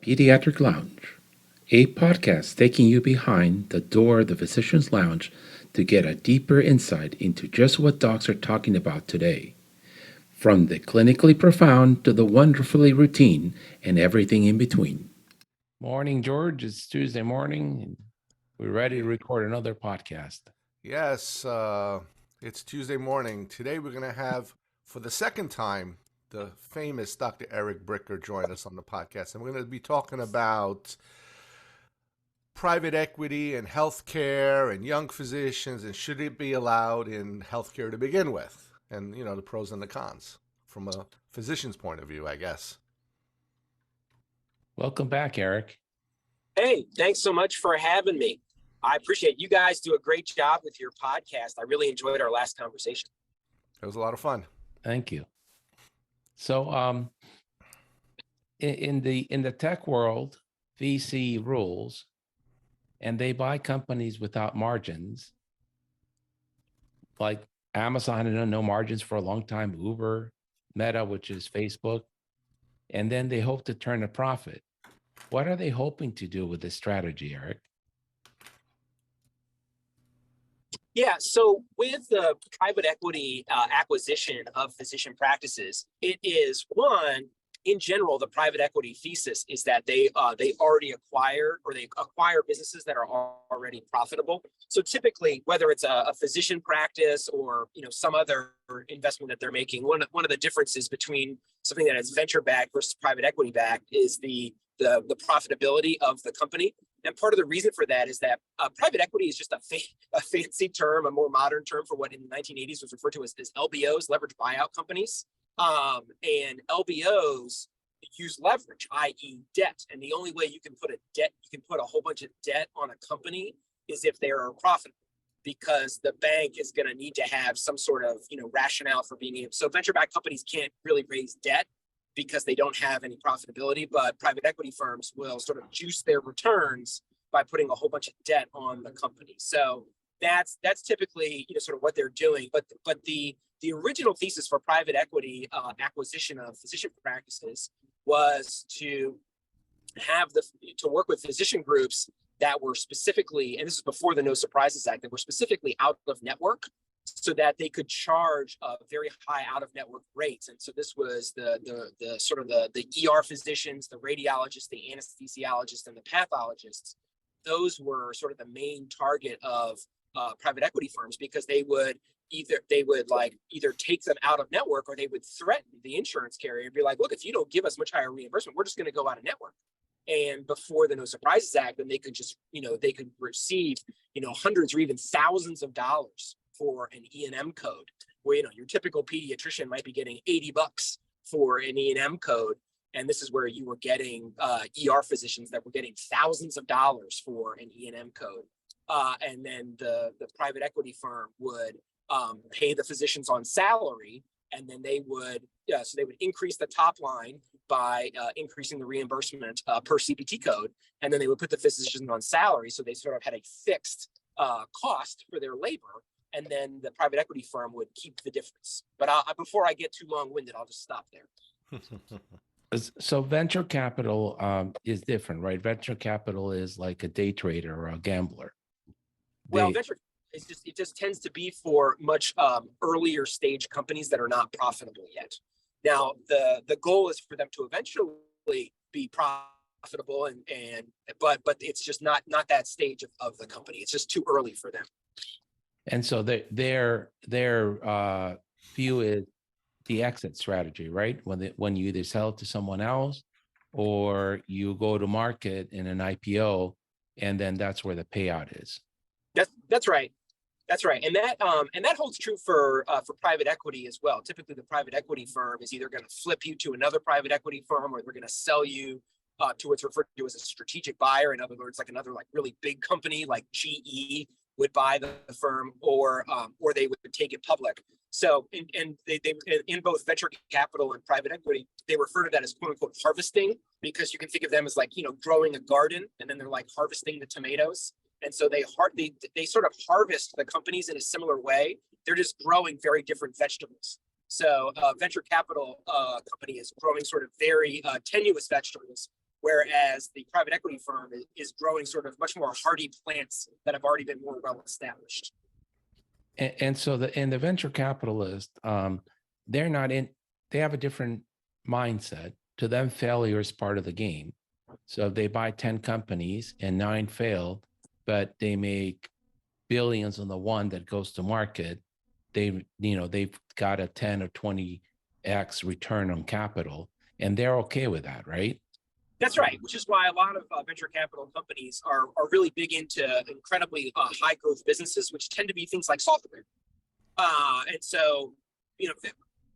Pediatric Lounge, a podcast taking you behind the door of the physician's lounge to get a deeper insight into just what docs are talking about today. From the clinically profound to the wonderfully routine and everything in between. Morning, George. It's Tuesday morning, and we're ready to record another podcast. Yes, it's Tuesday morning. Today we're going to have, for the second time, the famous Dr. Eric Bricker join us on the podcast. And we're going to be talking about private equity and healthcare and young physicians and should it be allowed in healthcare to begin with? And, you know, the pros and the cons from a physician's point of view, I guess. Welcome back, Eric. Hey, thanks so much for having me. I appreciate you guys do a great job with your podcast. I really enjoyed our last conversation. It was a lot of fun. Thank you. So, in the tech world, VC rules, and they buy companies without margins, like Amazon had no margins for a long time, Uber, Meta, which is Facebook, and then they hope to turn a profit. What are they hoping to do with this strategy, Eric? Yeah, so with the private equity acquisition of physician practices, it is one, in general, the private equity thesis is that they already acquire businesses that are already profitable. So typically, whether it's a physician practice or some other investment that they're making, one of the differences between something that is venture backed versus private equity backed is the profitability of the company. And part of the reason for that is that private equity is just a fancy term, a more modern term for what in the 1980s was referred to as LBOs, leveraged buyout companies. And LBOs use leverage, i.e. debt. And the only way you can put a whole bunch of debt on a company is if they are profitable, because the bank is going to need to have some sort of rationale for being able. So venture-backed companies can't really raise debt because they don't have any profitability, but private equity firms will sort of juice their returns by putting a whole bunch of debt on the company. So that's typically sort of what they're doing. But the original thesis for private equity acquisition of physician practices was to work with physician groups that were specifically, and this is before the No Surprises Act, that were specifically out of network, so that they could charge very high out-of-network rates. And so this was the ER physicians, the radiologists, the anesthesiologists, and the pathologists. Those were sort of the main target of private equity firms, because they would either take them out of network, or they would threaten the insurance carrier and be like, look, if you don't give us much higher reimbursement, we're just going to go out of network. And before the No Surprises Act, then they could just, they could receive, hundreds or even thousands of dollars for an E&M code, where your typical pediatrician might be getting $80 for an E&M code, and this is where you were getting ER physicians that were getting thousands of dollars for an E&M code, and then the private equity firm would pay the physicians on salary, and then they would increase the top line by increasing the reimbursement per CPT code, and then they would put the physicians on salary, so they sort of had a fixed cost for their labor. And then the private equity firm would keep the difference. But before I get too long-winded, I'll just stop there. So venture capital is different, right? Venture capital is like a day trader or a gambler. Well, venture it just tends to be for much earlier stage companies that are not profitable yet. Now, the goal is for them to eventually be profitable, but it's just not that stage of the company. It's just too early for them. And so their view is the exit strategy, right? When you either sell it to someone else or you go to market in an IPO, and then that's where the payout is. That's right. That's right, and that holds true for private equity as well. Typically, the private equity firm is either going to flip you to another private equity firm, or they're going to sell you to what's referred to as a strategic buyer. In other words, like another really big company like GE would buy the firm, or they would take it public. So, they in both venture capital and private equity, they refer to that as quote unquote harvesting, because you can think of them as like growing a garden, and then they're like harvesting the tomatoes. And so they sort of harvest the companies in a similar way. They're just growing very different vegetables. So venture capital company is growing sort of very tenuous vegetables, whereas the private equity firm is growing sort of much more hardy plants that have already been more well established. And so the venture capitalist, they're not in. They have a different mindset. To them, failure is part of the game. So if they buy 10 companies and 9 fail, but they make billions on the one that goes to market, they've got a 10 or 20x return on capital, and they're okay with that, right? That's right, which is why a lot of venture capital companies are really big into incredibly high growth businesses, which tend to be things like software. And so,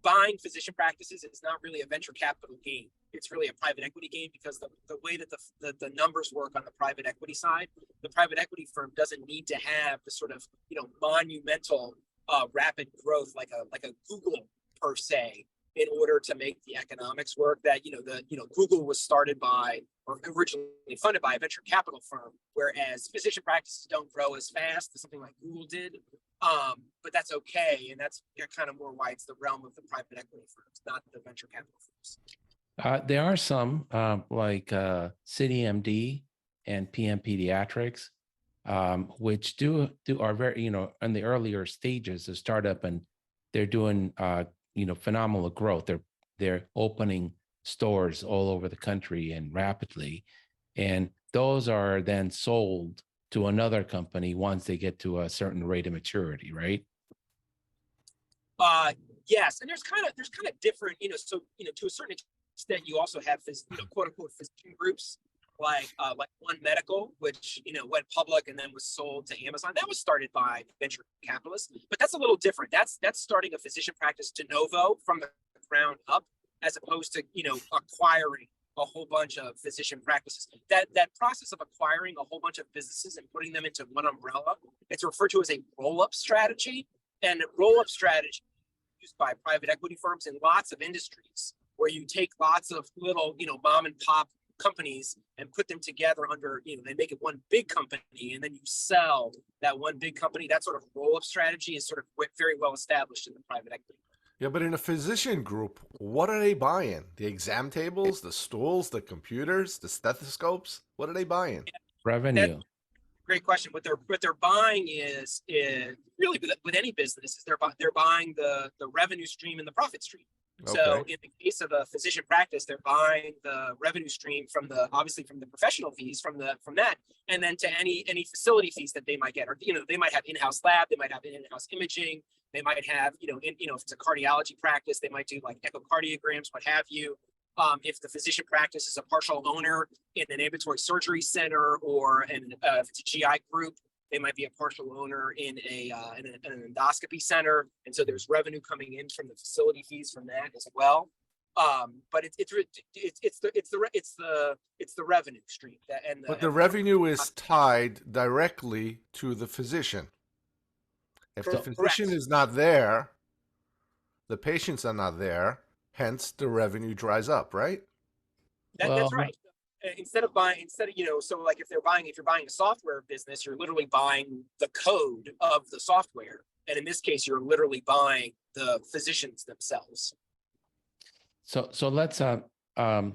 buying physician practices is not really a venture capital game. It's really a private equity game, because the way that the numbers work on the private equity side, the private equity firm doesn't need to have the sort of monumental rapid growth like a Google per se, in order to make the economics work. That Google was started by, or originally funded by, a venture capital firm, whereas physician practices don't grow as fast as something like Google did. But that's okay, and that's kind of more why it's the realm of the private equity firms, not the venture capital firms. There are some like CityMD and PM Pediatrics, which are very in the earlier stages of startup, and they're doing phenomenal growth. They're opening stores all over the country and rapidly, and those are then sold to another company once they get to a certain rate of maturity, right? Yes, and there's kind of different, to a certain extent, you also have quote unquote physician groups like One Medical, which went public and then was sold to Amazon. That was started by venture capitalists, but that's a little different. That's starting a physician practice de novo from the ground up, as opposed to acquiring a whole bunch of physician practices. That process of acquiring a whole bunch of businesses and putting them into one umbrella, it's referred to as a roll-up strategy. And roll-up strategy used by private equity firms in lots of industries, where you take lots of little mom and pop companies and put them together under they make it one big company, and then you sell that one big company. That sort of roll-up strategy is sort of very well established in the private equity. Yeah, but in a physician group, what are they buying? The exam tables, the stools, the computers, the stethoscopes? What are they buying? Revenue. Great question. What they're buying is really, with any business, is they're buying the revenue stream and the profit stream. Okay. So in the case of a physician practice, they're buying the revenue stream obviously from the professional fees from that, and then to any facility fees that they might get, or they might have in-house lab, they might have in-house imaging, they might have if it's a cardiology practice, they might do like echocardiograms, what have you. If the physician practice is a partial owner in an ambulatory surgery center, or if it's a GI group, they might be a partial owner in an endoscopy center, and so there's revenue coming in from the facility fees from that as well. But it's the revenue stream but the revenue is tied directly to the physician. If the physician is not there, the patients are not there. Hence, the revenue dries up, right? That's right. Instead of so like if you're buying a software business, you're literally buying the code of the software, and in this case, you're literally buying the physicians themselves. So let's because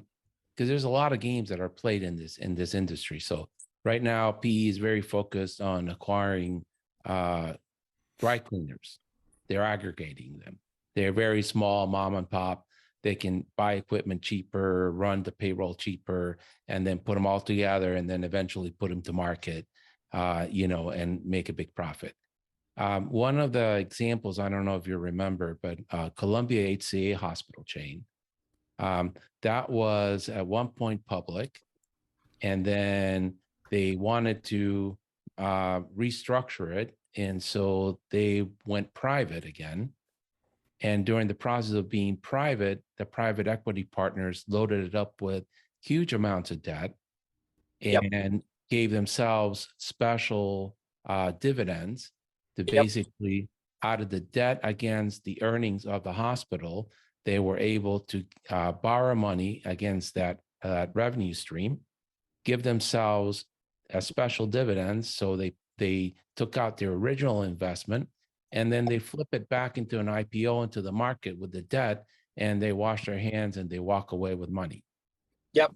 there's a lot of games that are played in this industry. So right now, PE is very focused on acquiring dry cleaners. They're aggregating them. They're very small, mom and pop. They can buy equipment cheaper, run the payroll cheaper, and then put them all together, and then eventually put them to market, and make a big profit. One of the examples, I don't know if you remember, but Columbia HCA hospital chain, that was at one point public, and then they wanted to restructure it, and so they went private again. And during the process of being private, the private equity partners loaded it up with huge amounts of debt and gave themselves special dividends to basically, out of the debt against the earnings of the hospital, they were able to borrow money against that revenue stream, give themselves a special dividends. So they took out their original investment, and then they flip it back into an IPO into the market with the debt, and they wash their hands and they walk away with money. Yep.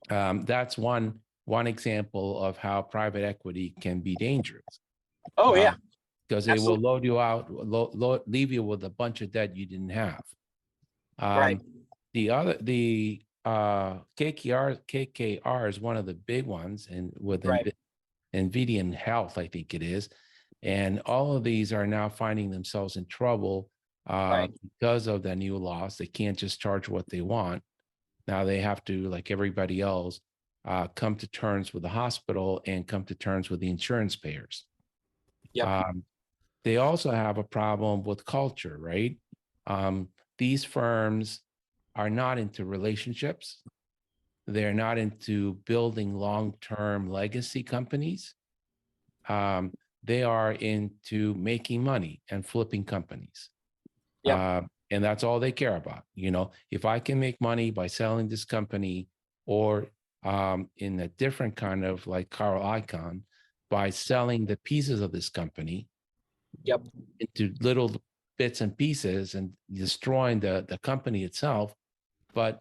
That's one example of how private equity can be dangerous. Oh yeah, Because they will absolutely. load you out, leave you with a bunch of debt you didn't have. Right, The KKR is one of the big ones, and with right, Nvidia Health, I think it is, and all of these are now finding themselves in trouble right. because of the new laws. They can't just charge what they want. Now they have to, like everybody else, come to terms with the hospital and come to terms with the insurance payers. Yep, Um, they also have a problem with culture, right? Um, these firms are not into relationships. They're not into building long-term legacy companies. Um, they are into making money and flipping companies. yep, And that's all they care about. You know, if I can make money by selling this company, or in a different kind of like Carl Icahn, by selling the pieces of this company yep. into little bits and pieces and destroying the company itself. But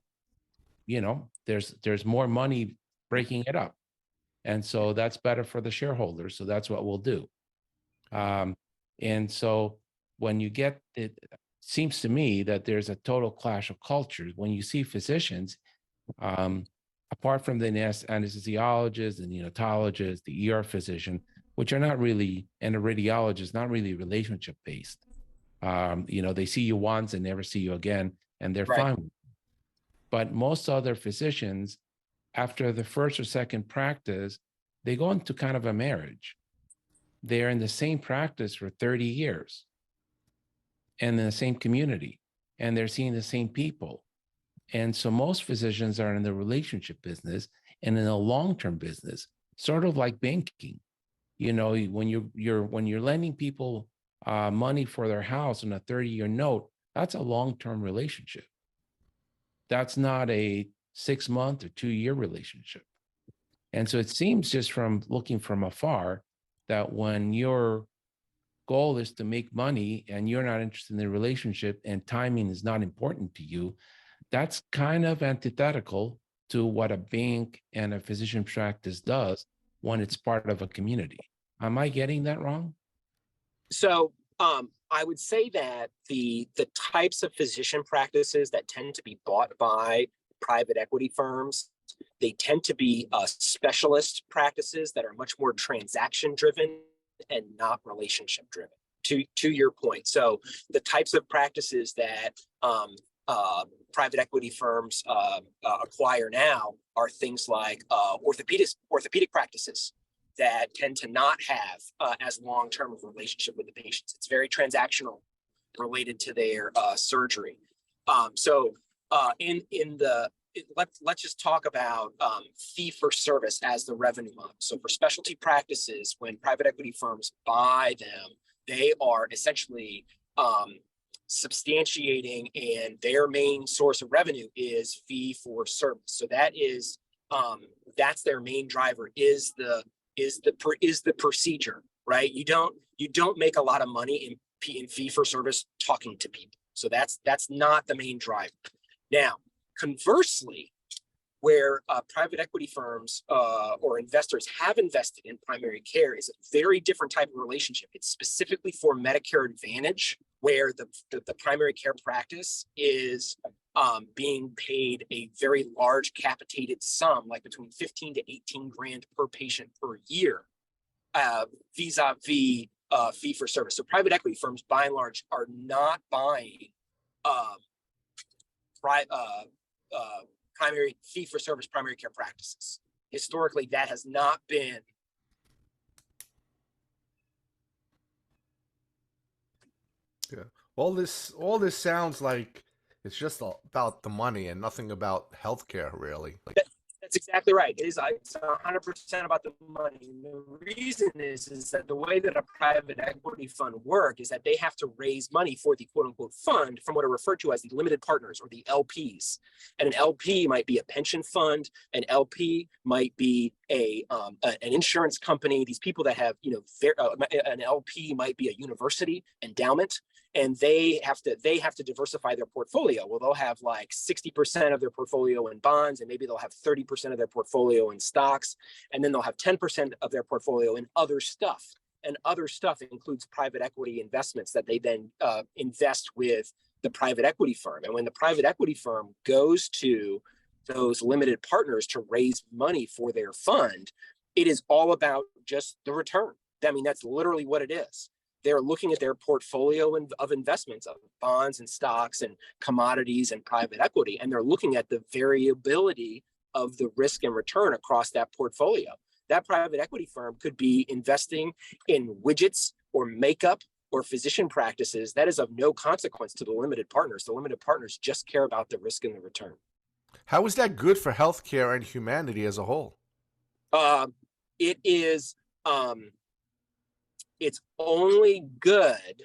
you know, there's more money breaking it up, and so that's better for the shareholders. So that's what we'll do. Um, and so when you get it, seems to me that there's a total clash of cultures when you see physicians, um, apart from the anesthesiologist and the neonatologist, the ER physician, which are not really, and a radiologist, not really relationship based. You know, they see you once and never see you again, and they're Right. fine. But most other physicians, after the first or second practice, they go into kind of a marriage. They're in the same practice for 30 years and in the same community, and they're seeing the same people. And so most physicians are in the relationship business and in a long-term business, sort of like banking. You know, when you're lending people money for their house on a 30-year note, that's a long-term relationship. That's not a 6-month or 2-year relationship. And so it seems, just from looking from afar, that when your goal is to make money and you're not interested in the relationship and timing is not important to you, that's kind of antithetical to what a bank and a physician practice does when it's part of a community. Am I getting that wrong? So I would say that the types of physician practices that tend to be bought by private equity firms, they tend to be specialist practices that are much more transaction driven and not relationship driven. To your point, so the types of practices that private equity firms acquire now are things like orthopedic practices that tend to not have as long-term of a relationship with the patients. It's very transactional, related to their surgery. Let's just talk about fee for service as the revenue model. So for specialty practices, when private equity firms buy them, they are essentially substantiating, and their main source of revenue is fee for service. So that's their main driver, is the procedure, right? You don't make a lot of money in fee for service talking to people. So that's not the main driver. Now, conversely, where private equity firms or investors have invested in primary care is a very different type of relationship. It's specifically for Medicare Advantage, where the primary care practice is being paid a very large capitated sum, like between 15 to 18 grand per patient per year, vis-a-vis fee for service. So private equity firms, by and large, are not buying primary fee for service primary care practices. Historically, that has not been. Yeah. All this sounds like it's just about the money and nothing about healthcare, really. That's exactly right. It's 100% about the money. And the reason is that the way that a private equity fund works is that they have to raise money for the quote unquote fund from what are referred to as the limited partners, or the LPs. And an LP might be a pension fund. An LP might be an insurance company. These people that have, an LP might be a university endowment. and they have to diversify their portfolio. Well, they'll have like 60% of their portfolio in bonds, and maybe they'll have 30% of their portfolio in stocks, and then they'll have 10% of their portfolio in other stuff. And other stuff includes private equity investments that they then invest with the private equity firm. And when the private equity firm goes to those limited partners to raise money for their fund, it is all about just the return. I mean, that's literally what it is. They're looking at their portfolio of investments of bonds and stocks and commodities and private equity, and they're looking at the variability of the risk and return across that portfolio. That private equity firm could be investing in widgets or makeup or physician practices. That is of no consequence to the limited partners. The limited partners just care about the risk and the return. How is that good for healthcare and humanity as a whole? It is. It's only good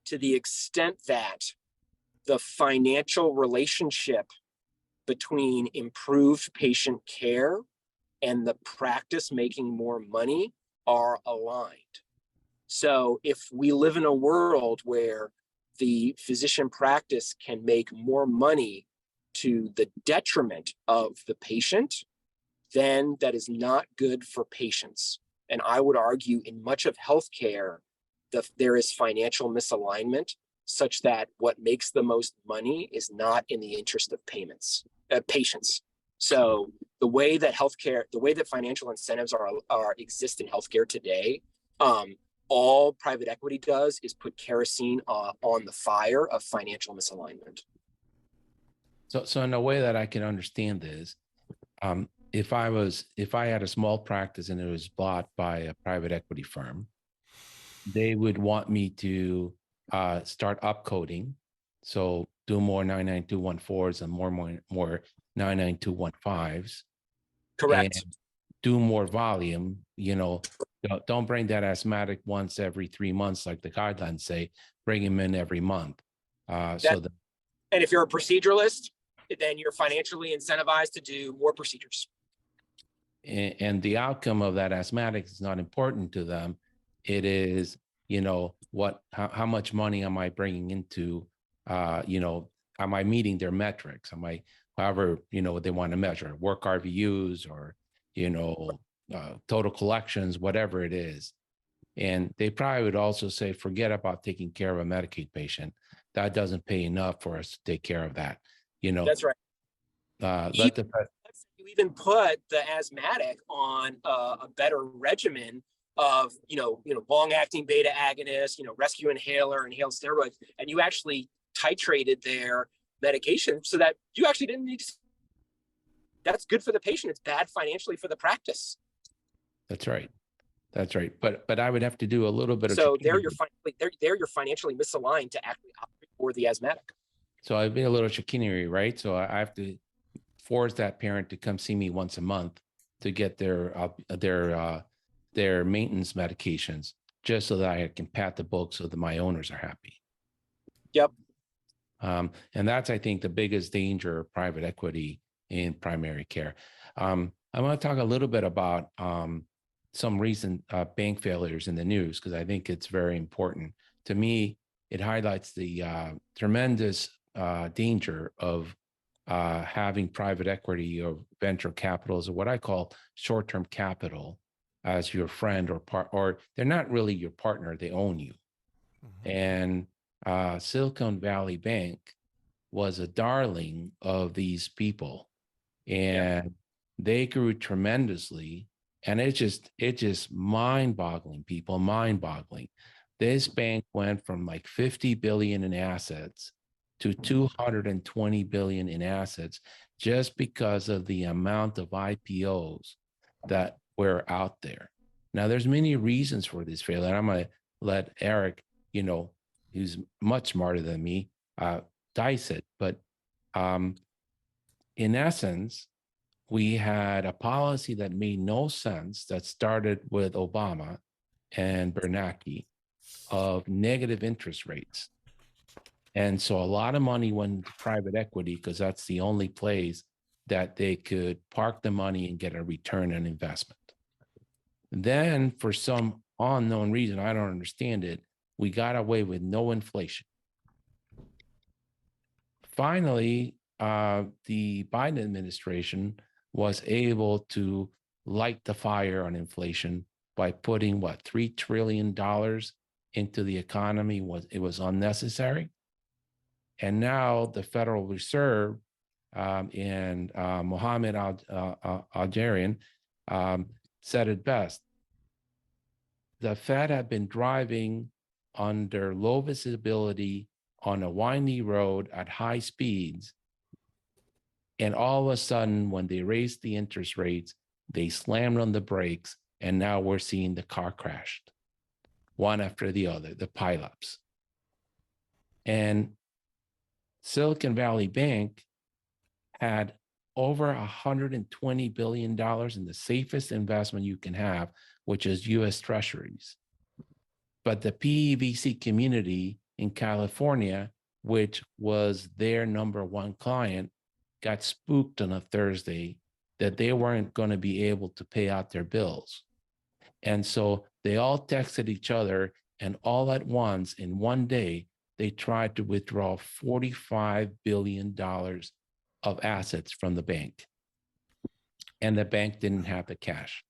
to the extent that the financial relationship between improved patient care and the practice making more money are aligned. So if we live in a world where the physician practice can make more money to the detriment of the patient, then that is not good for patients. And I would argue in much of healthcare, there is financial misalignment such that what makes the most money is not in the interest of patients. So the way that financial incentives exist in healthcare today, all private equity does is put kerosene on the fire of financial misalignment. So in a way that I can understand this, if I had a small practice and it was bought by a private equity firm, they would want me to start upcoding, so do more 99214s and more 99215s. Correct. And do more volume. Don't bring that asthmatic once every 3 months like the guidelines say. Bring him in every month. And if you're a proceduralist, then you're financially incentivized to do more procedures. And the outcome of that asthmatic is not important to them. It is, how much money am I bringing into, am I meeting their metrics? Am I, however, what they want to measure, work RVUs or, total collections, whatever it is. And they probably would also say, forget about taking care of a Medicaid patient. That doesn't pay enough for us to take care of that. That's right. You even put the asthmatic on a better regimen of, long-acting beta agonists, rescue inhaler, inhaled steroids, and you actually titrated their medication so that you actually didn't need to. That's good for the patient. It's bad financially for the practice. That's right. But I would have to do a little bit of. So you're financially misaligned to actually opt for the asthmatic. So I'd be a little chicanery, right? So I have to force that parent to come see me once a month to get their maintenance medications, just so that I can pat the book so that my owners are happy. Yep. And that's, I think, the biggest danger of private equity in primary care. I want to talk a little bit about some recent bank failures in the news, because I think it's very important. To me, it highlights the tremendous danger of having private equity or venture capitals, or what I call short-term capital, as your friend or they're not really your partner, they own you. Mm-hmm. And Silicon Valley Bank was a darling of these people, and they grew tremendously. And it's just mind-boggling, people, mind-boggling. This bank went from like 50 billion in assets to 220 billion in assets, just because of the amount of IPOs that were out there. Now, there's many reasons for this failure. And I'm going to let Eric, who's much smarter than me, dice it. But in essence, we had a policy that made no sense that started with Obama and Bernanke of negative interest rates. And so a lot of money went to private equity because that's the only place that they could park the money and get a return on investment. Then, for some unknown reason, I don't understand it, we got away with no inflation. Finally, the Biden administration was able to light the fire on inflation by putting what, $3 trillion into the economy. It was unnecessary. And now the Federal Reserve and Mohammed Al-Jarian said it best. The Fed had been driving under low visibility on a windy road at high speeds. And all of a sudden, when they raised the interest rates, they slammed on the brakes. And now we're seeing the car crash, one after the other, the pileups. And Silicon Valley Bank had over $120 billion in the safest investment you can have, which is US Treasuries. But the PEVC community in California, which was their number one client, got spooked on a Thursday that they weren't going to be able to pay out their bills. And so they all texted each other, and all at once, in one day, they tried to withdraw $45 billion of assets from the bank. And the bank didn't have the cash.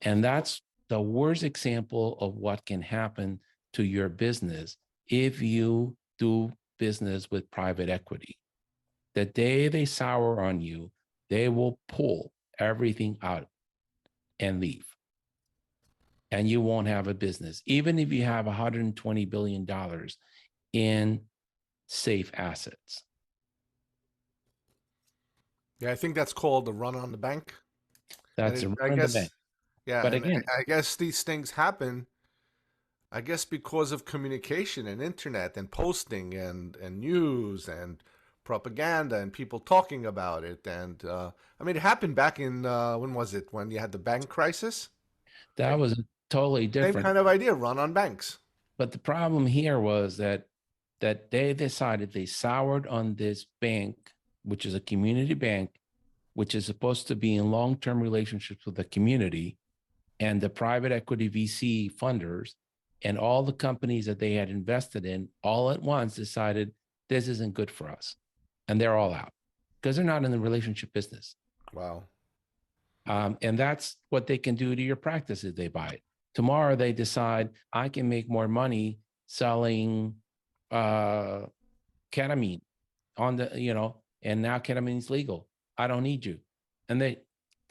And that's the worst example of what can happen to your business if you do business with private equity. The day they sour on you, they will pull everything out and leave. And you won't have a business, even if you have $120 billion in safe assets. Yeah, I think that's called the run on the bank. That's a I run of the guess, bank. yeah, But and again, I guess these things happen, I guess, because of communication and internet and posting and news and propaganda and people talking about it. And I mean, it happened back in, when was it? When you had the bank crisis? that was totally Same different. kind of idea, run on banks. But the problem here was that they decided they soured on this bank, which is a community bank, which is supposed to be in long-term relationships with the community, and the private equity VC funders and all the companies that they had invested in all at once decided this isn't good for us. And they're all out because they're not in the relationship business. Wow. And that's what they can do to your practice if they buy it. Tomorrow they decide I can make more money selling ketamine on the, and now ketamine is legal. I don't need you. And they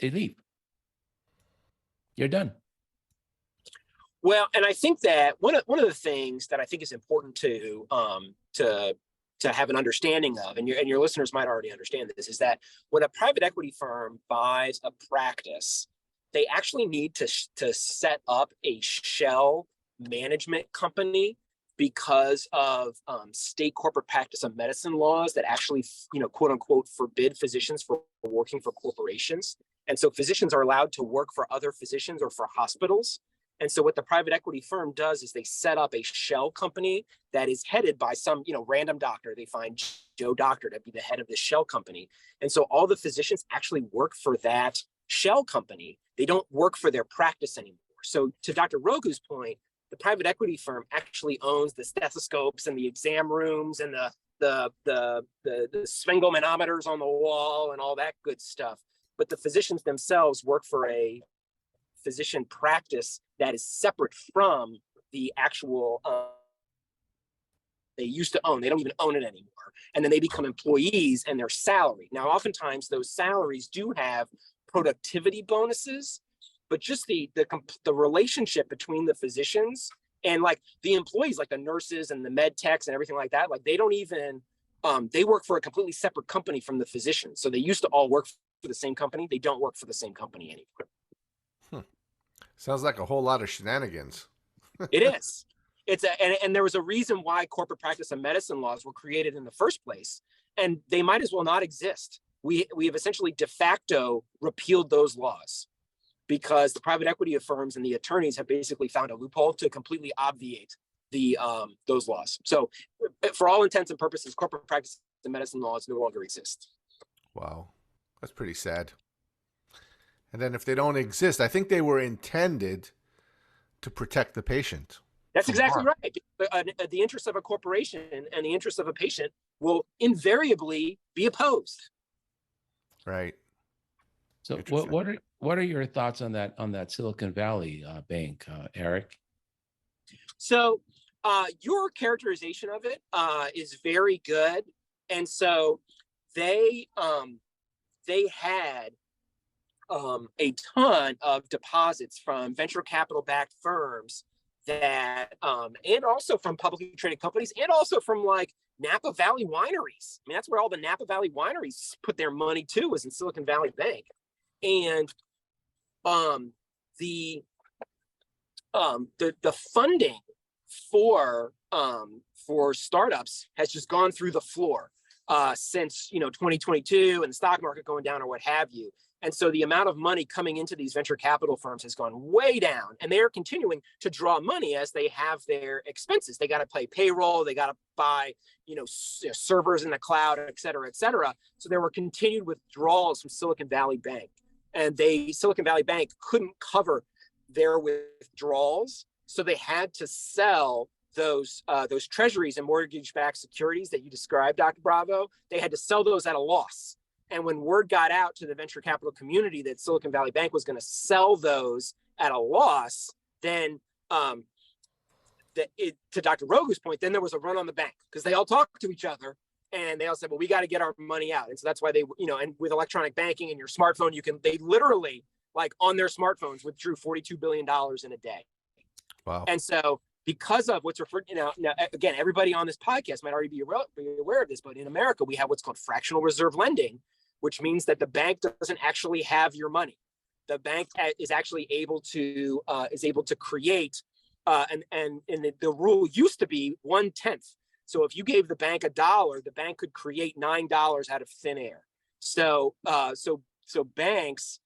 leave. You're done. Well, and I think that one of the things that I think is important to have an understanding of, and your listeners might already understand this, is that when a private equity firm buys a practice, they actually need to set up a shell management company because of state corporate practice of medicine laws that actually, quote unquote, forbid physicians from working for corporations. And so physicians are allowed to work for other physicians or for hospitals. And so what the private equity firm does is they set up a shell company that is headed by some, random doctor. They find Joe Doctor to be the head of this shell company. And so all the physicians actually work for that shell company. They don't work for their practice anymore. So to Dr. Rogu's point, the private equity firm actually owns the stethoscopes and the exam rooms and the sphygmomanometers on the wall and all that good stuff. But the physicians themselves work for a physician practice that is separate from the actual they used to own. They don't even own it anymore. And then they become employees and they're salaried. Now, oftentimes those salaries do have productivity bonuses, but just the relationship between the physicians and like the employees, like the nurses and the med techs and everything like that, like they don't even, they work for a completely separate company from the physicians. So they used to all work for the same company. They don't work for the same company anymore. Sounds like a whole lot of shenanigans. It is. And there was a reason why corporate practice of medicine laws were created in the first place, and they might as well not exist. We have essentially de facto repealed those laws because the private equity firms and the attorneys have basically found a loophole to completely obviate those laws. So for all intents and purposes, corporate practice of medicine laws no longer exist. Wow. That's pretty sad. And then if they don't exist, I think they were intended to protect the patient. That's exactly right. The interest of a corporation and the interest of a patient will invariably be opposed. Right. So what are your thoughts on that Silicon Valley bank, Eric? So your characterization of it is very good. And so they had a ton of deposits from venture capital backed firms that and also from publicly traded companies and also from like Napa Valley wineries. I mean, that's where all the Napa Valley wineries put their money too, was in Silicon Valley Bank. And the funding for startups has just gone through the floor since 2022 and the stock market going down or what have you. And so the amount of money coming into these venture capital firms has gone way down, and they are continuing to draw money as they have their expenses. They got to pay payroll, they got to buy, servers in the cloud, et cetera, et cetera. So there were continued withdrawals from Silicon Valley Bank, and Silicon Valley Bank couldn't cover their withdrawals, so they had to sell those treasuries and mortgage-backed securities that you described, Dr. Bravo. They had to sell those at a loss. And when word got out to the venture capital community that Silicon Valley Bank was going to sell those at a loss, then to Dr. Rogu's point, then there was a run on the bank because they all talked to each other and they all said, well, we got to get our money out. And so that's why they, and with electronic banking and your smartphone, they literally, like on their smartphones, withdrew $42 billion in a day. Wow. And so because of what's referred, now again, everybody on this podcast might already be aware of this, but in America, we have what's called fractional reserve lending, which means that the bank doesn't actually have your money. The bank is actually able to create, and the rule used to be 1/10. So if you gave the bank $1, the bank could create $9 out of thin air. So banks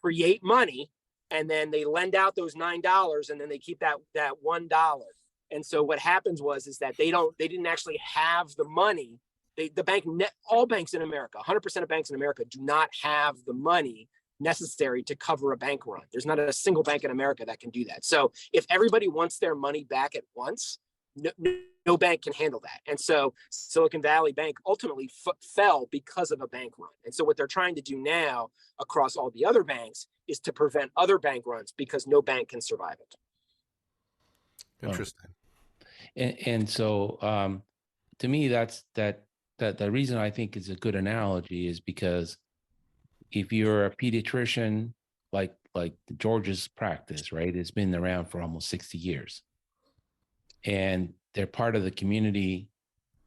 create money, and then they lend out those $9, and then they keep that $1. And so what happens is that they didn't actually have the money. All banks in America, 100% of banks in America do not have the money necessary to cover a bank run. There's not a single bank in America that can do that. So if everybody wants their money back at once, no bank can handle that. And so Silicon Valley Bank ultimately fell because of a bank run. And so what they're trying to do now across all the other banks is to prevent other bank runs because no bank can survive it. Interesting. And so to me, that's the reason I think is a good analogy is because if you're a pediatrician, like George's practice, right? It's been around for almost 60 years. And they're part of the community.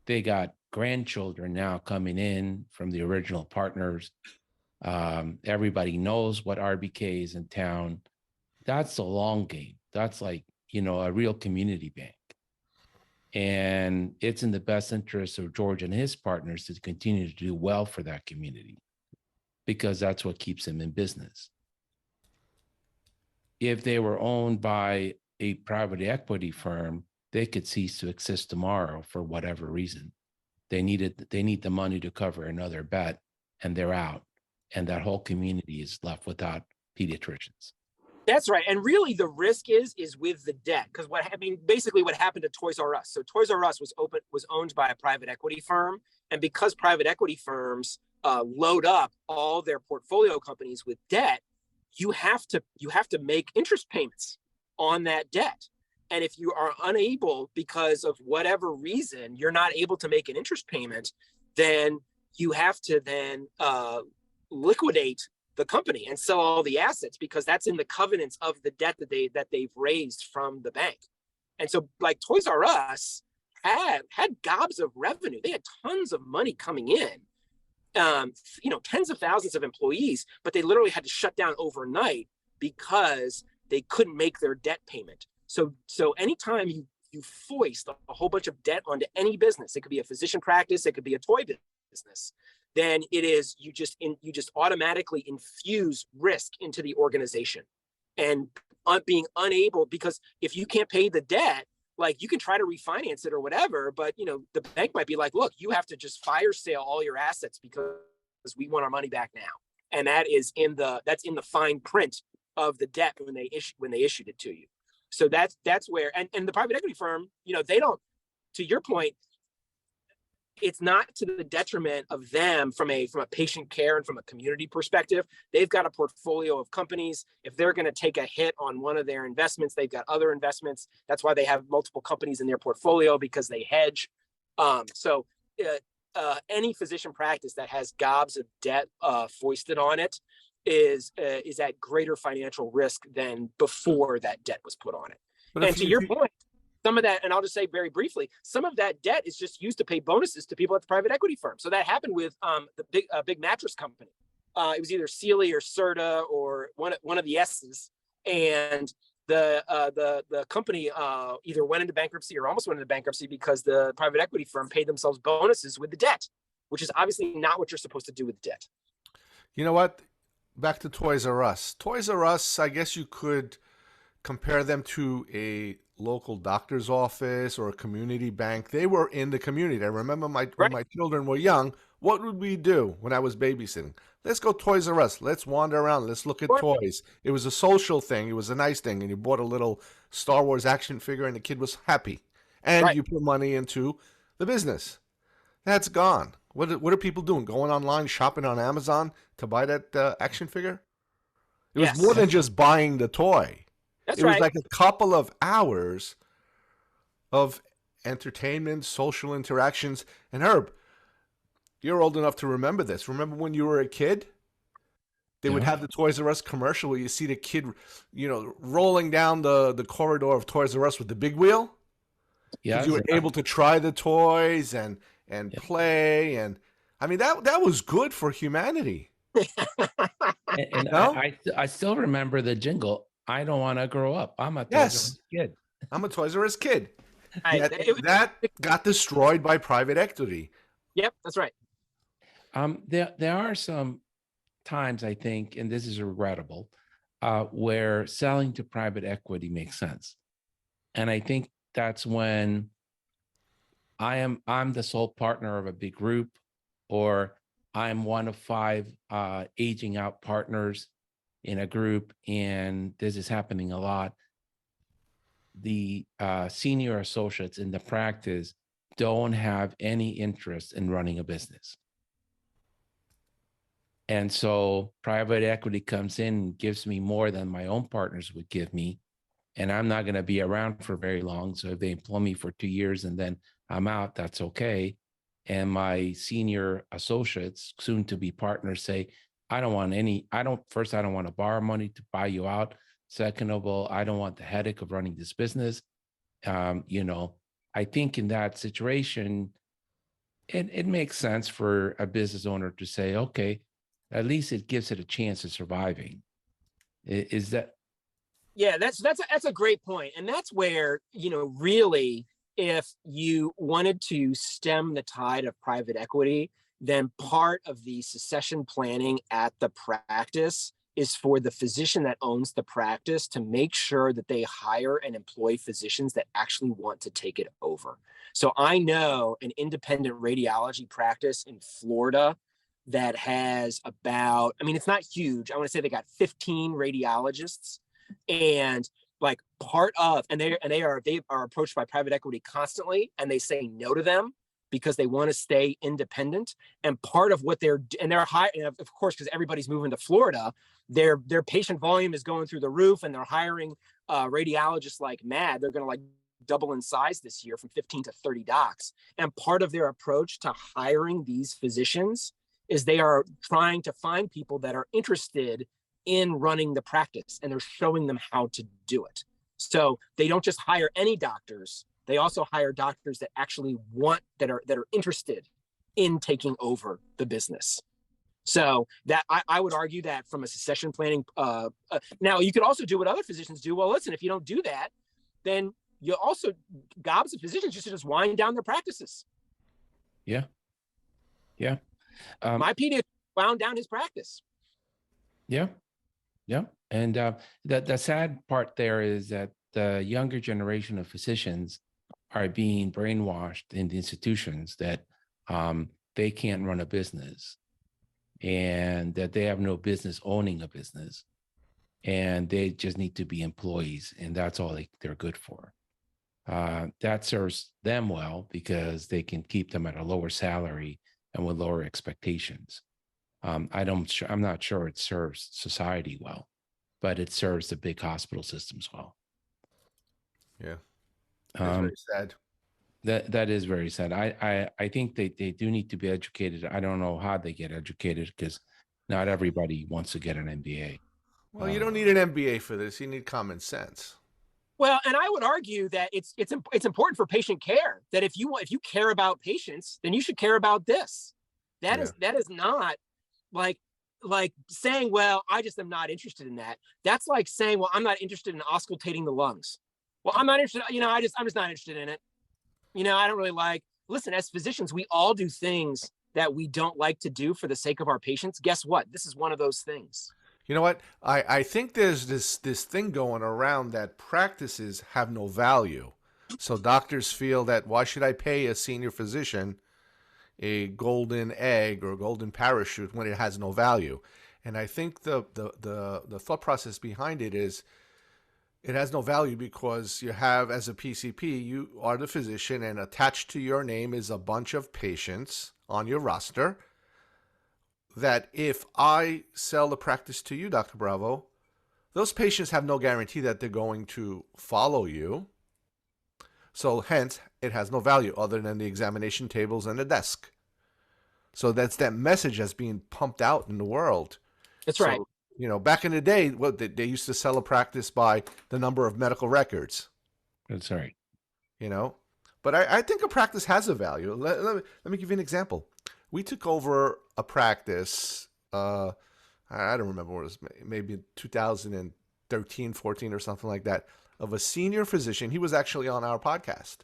They got grandchildren now coming in from the original partners. Everybody knows what RBK is in town. That's the long game. That's like, a real community bank. And it's in the best interest of George and his partners to continue to do well for that community because that's what keeps them in business. If they were owned by a private equity firm, they could cease to exist tomorrow for whatever reason. They need the money to cover another bet, and they're out. And that whole community is left without pediatricians. That's right. And really the risk is with the debt. Because basically what happened to Toys R Us. So Toys R Us was owned by a private equity firm. And because private equity firms load up all their portfolio companies with debt, you have to make interest payments on that debt. And if you are unable, because of whatever reason, you're not able to make an interest payment, then you have to then liquidate the company and sell all the assets because that's in the covenants of the debt that they've raised from the bank. And so like Toys R Us had gobs of revenue. They had tons of money coming in, tens of thousands of employees, but they literally had to shut down overnight because they couldn't make their debt payment. So anytime you foist a whole bunch of debt onto any business, it could be a physician practice, it could be a toy business, then it is you just automatically infuse risk into the organization. And being unable, because if you can't pay the debt, like you can try to refinance it or whatever, but the bank might be like, look, you have to just fire sale all your assets because we want our money back now. And that's in the fine print of the debt when they issued it to you. So that's where, and the private equity firm, they don't, to your point, it's not to the detriment of them from a patient care and from a community perspective. They've got a portfolio of companies. If they're going to take a hit on one of their investments, they've got other investments. That's why they have multiple companies in their portfolio, because they hedge. So any physician practice that has gobs of debt foisted on it is at greater financial risk than before that debt was put on it. But and to your point, some of that, and I'll just say very briefly, some of that debt is just used to pay bonuses to people at the private equity firm. So that happened with the big mattress company. It was either Sealy or Serta or one of the S's, and the company either went into bankruptcy or almost went into bankruptcy because the private equity firm paid themselves bonuses with the debt, which is obviously not what you're supposed to do with debt. You know what? Back to Toys R Us. Toys R Us, I guess you could compare them to a local doctor's office or a community bank. They were in the community. I remember when my children were young, what would we do when I was babysitting? Let's go Toys R Us. Let's wander around. Let's look at toys. It was a social thing. It was a nice thing. And you bought a little Star Wars action figure and the kid was happy. And you put money into the business. That's gone. What are people doing? Going online, shopping on Amazon to buy that action figure? It was more than just buying the toy. It was like a couple of hours of entertainment, social interactions. And Herb, you're old enough to remember this. Remember when you were a kid? They would have the Toys R Us commercial where you see the kid, rolling down the corridor of Toys R Us with the big wheel. Yeah, you were able to try the toys and play, and I mean that was good for humanity. and I still remember the jingle. I don't want to grow up. I'm a Toys R Us kid. I'm a Toys R Us kid. That got destroyed by private equity. Yep, that's right. There are some times, I think, and this is regrettable, where selling to private equity makes sense. And I think that's when I'm the sole partner of a big group, or I'm one of 5 aging out partners in a group, and this is happening a lot. The senior associates in the practice don't have any interest in running a business. And so private equity comes in and gives me more than my own partners would give me. And I'm not going to be around for very long. So if they employ me for 2 years and then I'm out, that's okay. And my senior associates, soon to be partners, say, I don't want to borrow money to buy you out. Second of all, I don't want the headache of running this business. I think in that situation, it makes sense for a business owner to say, okay, at least it gives it a chance of surviving. Is that? Yeah, that's a great point. And that's where, really, if you wanted to stem the tide of private equity, then part of the succession planning at the practice is for the physician that owns the practice to make sure that they hire and employ physicians that actually want to take it over. So I know an independent radiology practice in Florida that has about, it's not huge. I want to say they got 15 radiologists, and like part of, and they are approached by private equity constantly, and they say no to them because they want to stay independent. And part of what they're hiring, of course, because everybody's moving to Florida, their patient volume is going through the roof, and they're hiring radiologists like mad. They're going to double in size this year from 15 to 30 docs. And part of their approach to hiring these physicians is they are trying to find people that are interested in running the practice, and they're showing them how to do it. So they don't just hire any doctors. They also hire doctors that actually that are interested in taking over the business. So that I would argue that from a succession planning, now you could also do what other physicians do. Well, listen, if you don't do that, then you also gobs of physicians just wind down their practices. Yeah. My pediatrician wound down his practice. Yeah. And the sad part there is that the younger generation of physicians are being brainwashed in the institutions that they can't run a business and that they have no business owning a business. and they just need to be employees, and that's all they're good for. That serves them well because they can keep them at a lower salary and with lower expectations. I'm not sure it serves society well, but it serves the big hospital systems well. Yeah, it's Um, very sad. that is very sad. I think they do need to be educated. I don't know how they get educated because not everybody wants to get an MBA. Well, you don't need an MBA for this. You need common sense. Well, and I would argue that it's important for patient care, that if you care about patients, then you should care about this. That Yeah. is not like saying, well, I just am not interested in that. That's like saying, well, I'm not interested in auscultating the lungs. Well, I'm not interested, I'm just not interested in it. I don't really like. Listen, as physicians, we all do things that we don't like to do for the sake of our patients. Guess what? This is one of those things. You know what? I think there's this thing going around that practices have no value. So doctors feel that why should I pay a senior physician a golden egg or a golden parachute when it has no value? And I think the thought process behind it is it has no value because you have, as a PCP, you are the physician, and attached to your name is a bunch of patients on your roster that if I sell the practice to you, Dr. Bravo, those patients have no guarantee that they're going to follow you. So hence, it has no value other than the examination tables and the desk. So that's that message that's being pumped out in the world. That's right. Back in the day, they used to sell a practice by the number of medical records. That's right. But I think a practice has a value. Let me give you an example. We took over a practice, I don't remember what it was, maybe 2013, 14 or something like that, of a senior physician. He was actually on our podcast.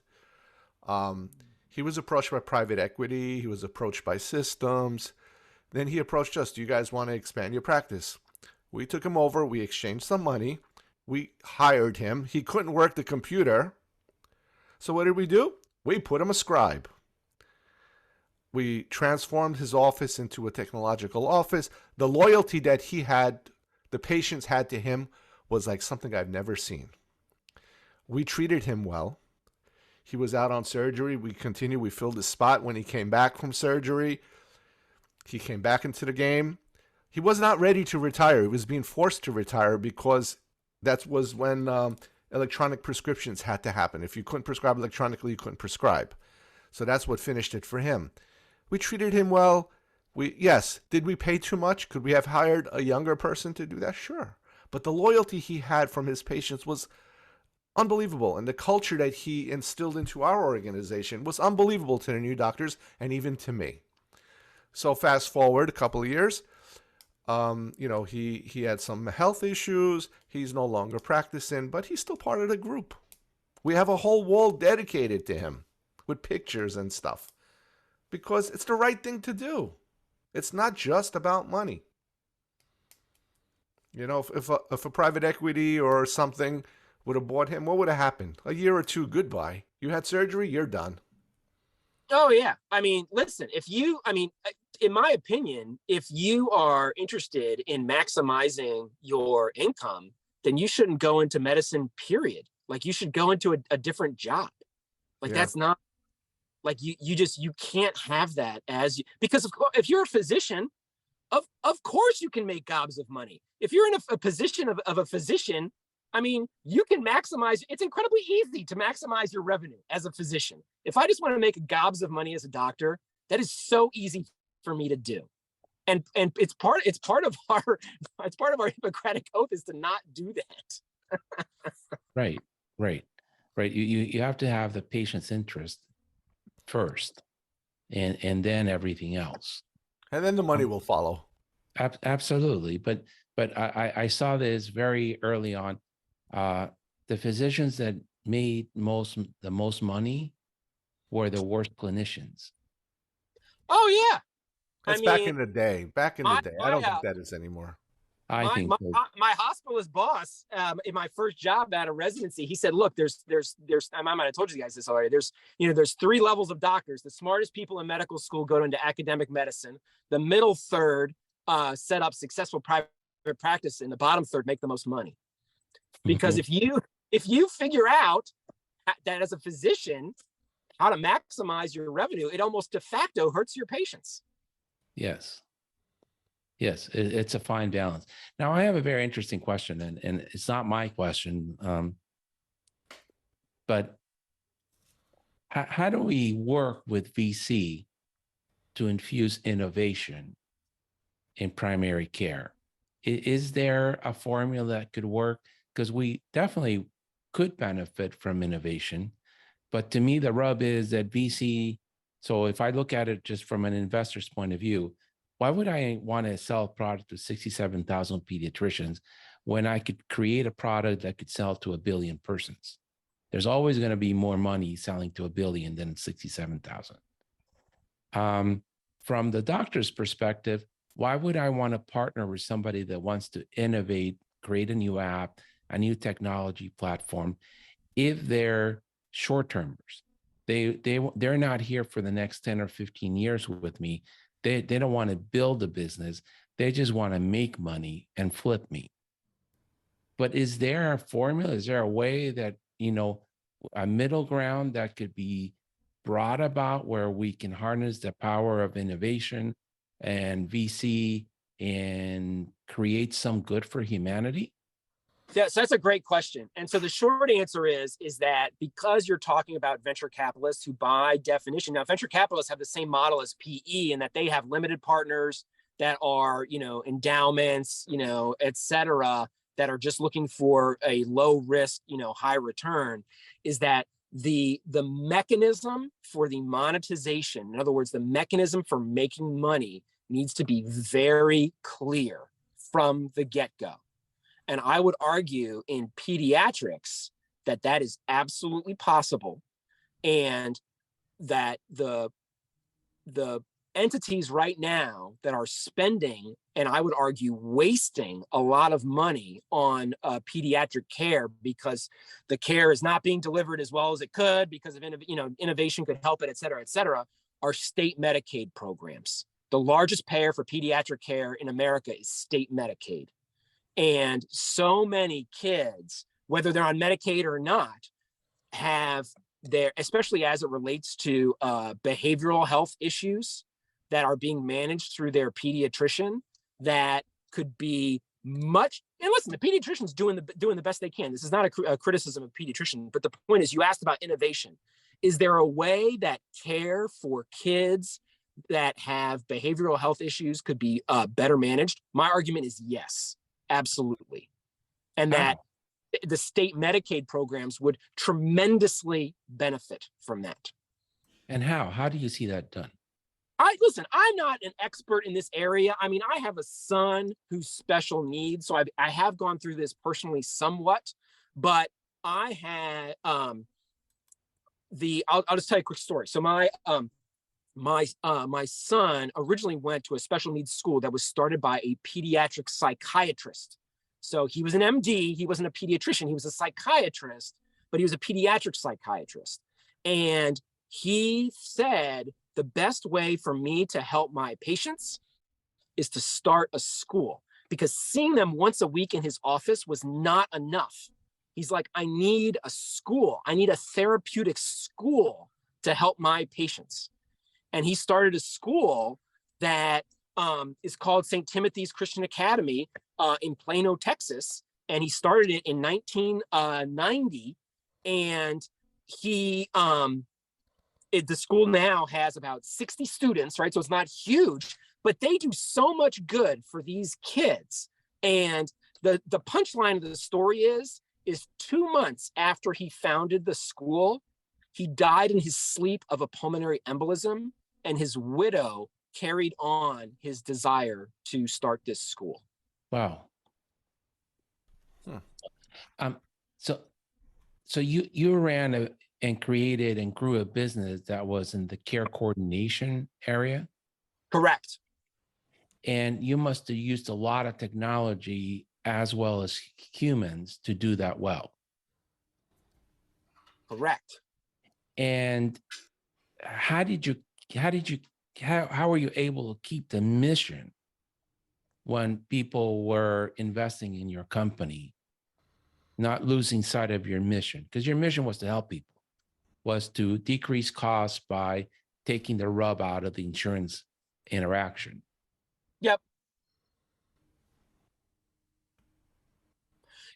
He was approached by private equity. He was approached by systems. Then he approached us. Do you guys want to expand your practice? We took him over. We exchanged some money. We hired him. He couldn't work the computer. So what did we do? We put him a scribe. We transformed his office into a technological office. The loyalty that he had, the patients had to him, was like something I've never seen. We treated him well. He was out on surgery. We continued. We filled his spot when he came back from surgery. He came back into the game. He was not ready to retire. He was being forced to retire because that was when electronic prescriptions had to happen. If you couldn't prescribe electronically, you couldn't prescribe. So that's what finished it for him. We treated him well. Did we pay too much? Could we have hired a younger person to do that? Sure. But the loyalty he had from his patients was unbelievable. And the culture that he instilled into our organization was unbelievable to the new doctors and even to me. So fast forward a couple of years, he had some health issues. He's no longer practicing, but he's still part of the group. We have a whole wall dedicated to him with pictures and stuff because it's the right thing to do. It's not just about money. If a private equity or something would have bought him, what would have happened? A year or two, goodbye. You had surgery, you're done. Oh, yeah. Listen, in my opinion, if you are interested in maximizing your income, then you shouldn't go into medicine, period. Like, you should go into a different job. Like, that's not, like, you can't have that because if you're a physician, of course you can make gobs of money. If you're in a position of a physician, you can maximize. It's incredibly easy to maximize your revenue as a physician. If I just want to make gobs of money as a doctor, that is so easy for me to do. And it's part of our Hippocratic oath is to not do that. Right. You have to have the patient's interest first, and then everything else. And then the money will follow. Absolutely. But I saw this very early on. The physicians that made the most money were the worst clinicians. Oh, yeah. That's back in the day. I don't think that is anymore. I think my hospitalist boss, in my first job out of residency, he said, "Look, there's I might have told you guys this already. There's 3 levels of doctors. The smartest people in medical school go into academic medicine. The middle third set up successful private practice in the bottom third make the most money. Because if you figure out that as a physician how to maximize your revenue, it almost de facto hurts your patients. Yes. Yes, it's a fine balance. Now, I have a very interesting question, and it's not my question, but how do we work with VC to infuse innovation in primary care? Is there a formula that could work? Because we definitely could benefit from innovation. But to me, the rub is that VC, so if I look at it just from an investor's point of view, why would I want to sell a product to 67,000 pediatricians when I could create a product that could sell to 1 billion persons? There's always going to be more money selling to 1 billion than 67,000. From the doctor's perspective, why would I want to partner with somebody that wants to innovate, create a new app, a new technology platform, if they're short-termers? They're not here for the next 10 or 15 years with me. They don't want to build a business. They just want to make money and flip me. But is there a formula? Is there a way that, a middle ground that could be brought about where we can harness the power of innovation and VC and create some good for humanity? Yeah, so that's a great question. And so the short answer is that because you're talking about venture capitalists who, by definition, now venture capitalists have the same model as PE in that they have limited partners that are, endowments, et cetera, that are just looking for a low risk, high return, is that the mechanism for the monetization, in other words, the mechanism for making money needs to be very clear from the get-go. And I would argue in pediatrics that is absolutely possible, and that the entities right now that are spending, and I would argue wasting, a lot of money on pediatric care because the care is not being delivered as well as it could because of innovation could help it, et cetera, are state Medicaid programs. The largest payer for pediatric care in America is state Medicaid. And so many kids, whether they're on Medicaid or not, have their, especially as it relates to behavioral health issues that are being managed through their pediatrician, that could be much. And listen, the pediatrician's doing the best they can. This is not a criticism of pediatrician, but the point is, you asked about innovation. Is there a way that care for kids that have behavioral health issues could be better managed? My argument is yes. Absolutely. And that the state Medicaid programs would tremendously benefit from that. And how do you see that done? Listen, I'm not an expert in this area. I mean, I have a son who's special needs, so I have gone through this personally somewhat, but I had I'll just tell you a quick story. So my son originally went to a special needs school that was started by a pediatric psychiatrist. So he was an MD. He wasn't a pediatrician. He was a psychiatrist, but he was a pediatric psychiatrist. And he said, the best way for me to help my patients is to start a school, because seeing them once a week in his office was not enough. He's like, I need a school. I need a therapeutic school to help my patients. And he started a school that is called St. Timothy's Christian Academy in Plano, Texas. And he started it in 1990. And the school now has about 60 students, right? So it's not huge, but they do so much good for these kids. And the punchline of the story is 2 months after he founded the school, he died in his sleep of a pulmonary embolism, and his widow carried on his desire to start this school. Wow. So you ran and created and grew a business that was in the care coordination area? Correct. And you must have used a lot of technology as well as humans to do that well. Correct. And how were you able to keep the mission when people were investing in your company, not losing sight of your mission, because your mission was to help people, was to decrease costs by taking the rub out of the insurance interaction. Yep.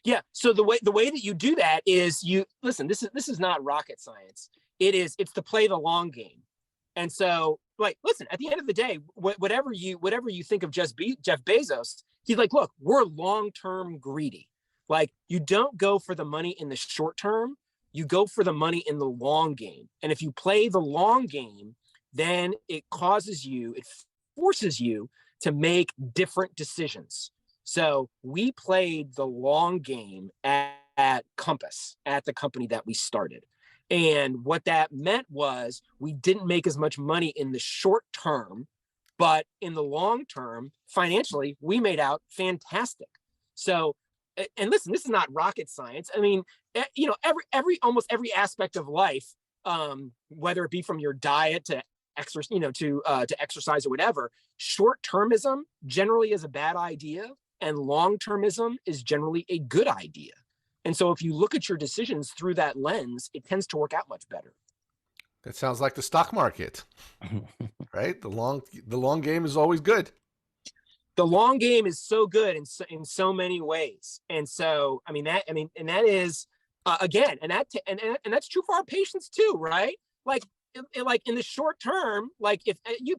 Yeah. So the way that you do that is you listen. This is not rocket science. It's to play the long game. And so, like, listen. At the end of the day, whatever you think of Jeff Bezos, he's like, look, we're long-term greedy. Like, you don't go for the money in the short term. You go for the money in the long game. And if you play the long game, then it forces you to make different decisions. So we played the long game at Compass, at the company that we started. And what that meant was we didn't make as much money in the short term, but in the long term, financially, we made out fantastic. So, and listen, this is not rocket science. I mean, almost every aspect of life, whether it be from your diet to exercise or whatever, short-termism generally is a bad idea, and long-termism is generally a good idea. And so if you look at your decisions through that lens, it tends to work out much better. That sounds like the stock market, right? The long game is always good. The long game is so good in so many ways. And so, that is again, and that's true for our patients too, right? Like in the short term, like if you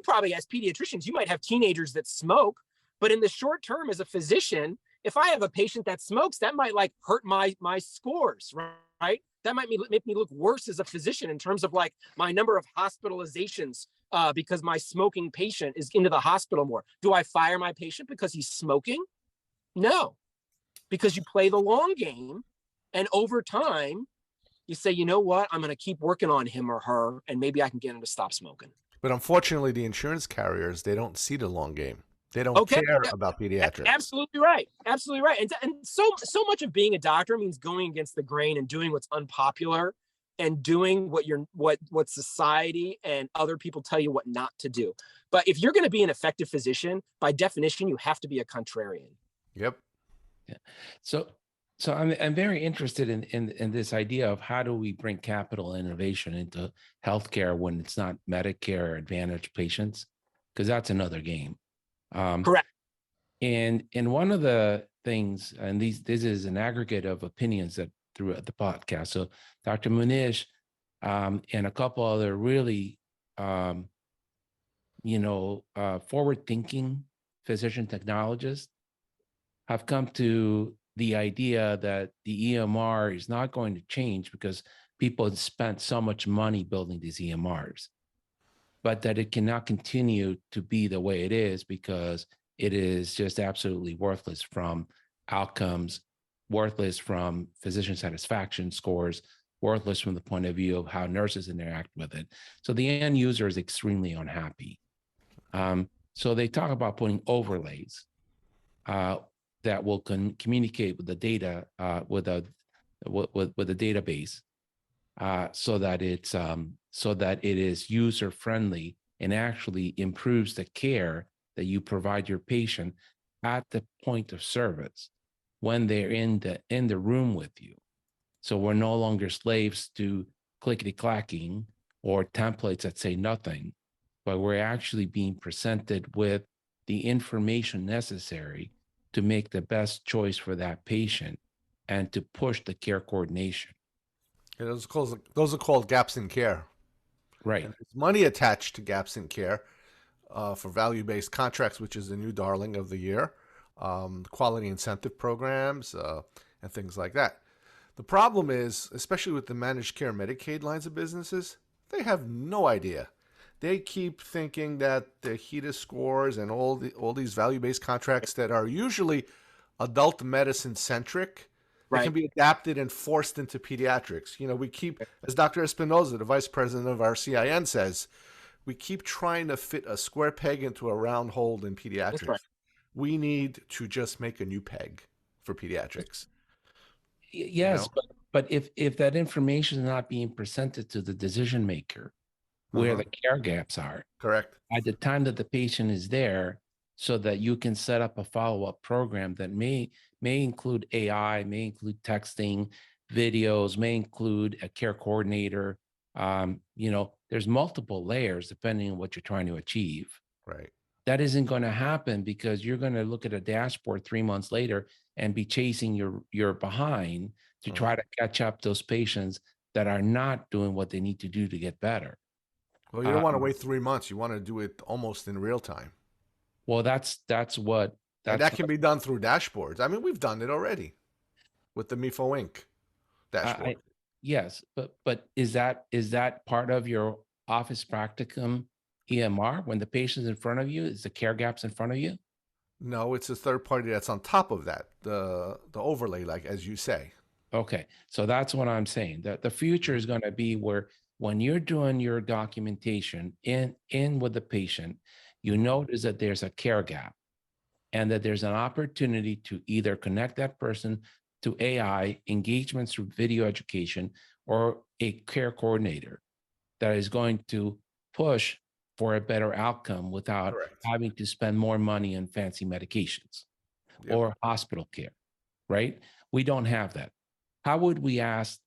probably, as pediatricians, you might have teenagers that smoke, but in the short term, as a physician, if I have a patient that smokes, that might like hurt my scores, right? That might make me look worse as a physician in terms of like my number of hospitalizations because my smoking patient is into the hospital more. Do I fire my patient because he's smoking? No, because you play the long game, and over time, you say, you know what, I'm going to keep working on him or her, and maybe I can get him to stop smoking. But unfortunately, the insurance carriers, they don't see the long game. They don't care about pediatrics. Absolutely right. Absolutely right. And so much of being a doctor means going against the grain and doing what's unpopular and doing what society and other people tell you what not to do. But if you're going to be an effective physician, by definition, you have to be a contrarian. Yep. Yeah. So I'm very interested in this idea of how do we bring capital innovation into healthcare when it's not Medicare Advantage patients, because that's another game. Correct. And one of the things, and this is an aggregate of opinions that throughout the podcast. So Dr. Munish and a couple other really, forward-thinking physician technologists have come to the idea that the EMR is not going to change because people have spent so much money building these EMRs, but that it cannot continue to be the way it is because it is just absolutely worthless from outcomes, worthless from physician satisfaction scores, worthless from the point of view of how nurses interact with it. So the end user is extremely unhappy. So they talk about putting overlays that will communicate with the data with a database so that it is user friendly and actually improves the care that you provide your patient at the point of service when they're in the room with you. So we're no longer slaves to clickety-clacking or templates that say nothing, but we're actually being presented with the information necessary to make the best choice for that patient and to push the care coordination. Yeah, those are called gaps in care. Right. And there's money attached to gaps in care for value-based contracts, which is the new darling of the year, quality incentive programs, and things like that. The problem is, especially with the managed care Medicaid lines of businesses, they have no idea. They keep thinking that the HEDIS scores and all these value-based contracts that are usually adult medicine centric, they can be adapted and forced into pediatrics. You know, we keep, as Dr. Espinoza, the vice president of our CIN, says, we keep trying to fit a square peg into a round hole in pediatrics. Right. We need to just make a new peg for pediatrics. Yes, but if that information is not being presented to the decision maker, where the care gaps are. Correct. At the time that the patient is there, so that you can set up a follow-up program that may include AI, may include texting, videos, may include a care coordinator. There's multiple layers depending on what you're trying to achieve. Right. That isn't going to happen because you're going to look at a dashboard 3 months later and be chasing your behind to try to catch up those patients that are not doing what they need to do to get better. Well, you don't want to wait 3 months. You want to do it almost in real time. Well, that's what And that can be done through dashboards. I mean, we've done it already with the MIFO Inc. dashboard. Yes, but is that part of your office practicum EMR when the patient's in front of you? Is the care gaps in front of you? No, it's a third party that's on top of that, the overlay, like as you say. Okay, so that's what I'm saying. That the future is going to be where when you're doing your documentation in with the patient, you notice that there's a care gap and that there's an opportunity to either connect that person to AI engagements through video education or a care coordinator that is going to push for a better outcome without Correct. having to spend more money on fancy medications Yep. or hospital care, right? We don't have that. How would we ask